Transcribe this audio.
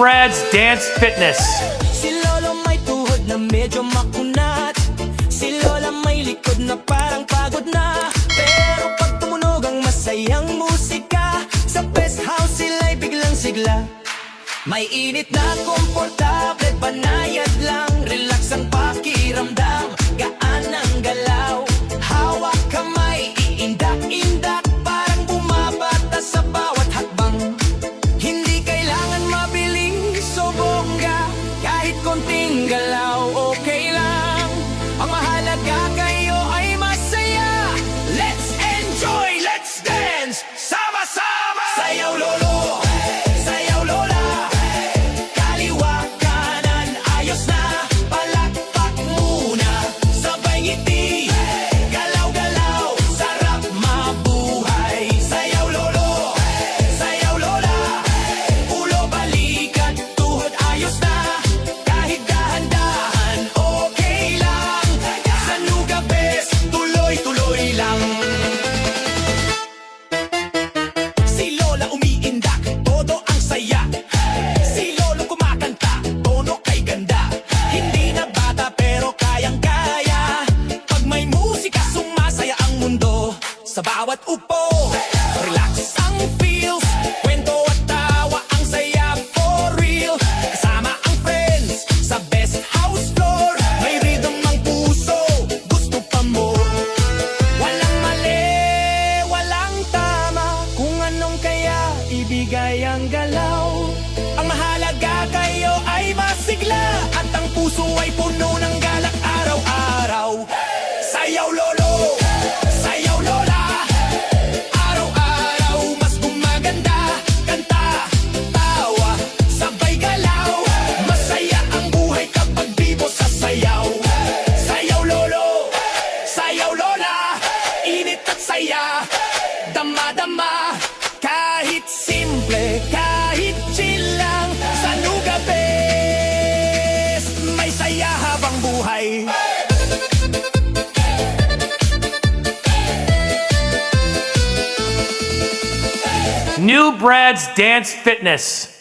Brad's Dance Fitness. Si Lolo may tuhod na medyo makunat. Si Lola may likod na parang pagod na. Pero pag tumunog ang masayang musika, sa best house sila'y biglang sigla. May init na komportable, banayad lang. Relax ang pakiramdam, gaan ang galaw. Hawak kamay, iindak-indak, parang bumabata sa bawat hakbang. Hindi kailangan mabilis o bongga, kahit konting galaw okay lang. Ang mahalaga kayo ay masaya. Let's enjoy, let's dance, sama-sama. Sayaw lolo, sayaw lola, kaliwa kanan ayos na. Palakpak muna, sabay ngiti, galaw-galaw, sarap mabuhay. Sayaw lolo, sayaw lola, ulo balikat, tuhod ayos na. Kahit dahan-dahan okay lang. Sa Nuga Best, tuloy-tuloy lang. Si Lola umiindak, todo ang saya. Si Lolo kumakanta, tono kay ganda. Hindi na bata pero kayang-kaya. Pag may musika, sumasaya ang mundo. Sa bawat upo, relax ang feels. Kwento at tawa, ang saya for real. Kasama ang friends, sa best house floor. May rhythm ang puso, gusto pa mo. Walang mali, walang tama, kung anong kaya ibigay ang galaw. Ang mahalaga kayo ay masigla, at ang puso ay puno ng galak araw-araw. Sayaw lolo, sayaw lola, araw-araw mas gumaganda. Kanta, tawa, sabay galaw, masaya ang buhay kapag di mo sasayaw. Sayaw lolo, sayaw lola, init at saya, dama-dama. Kahit simple, kahit chill lang, sa Nuga Best, may saya habang buhay. New Brad's Dance Fitness.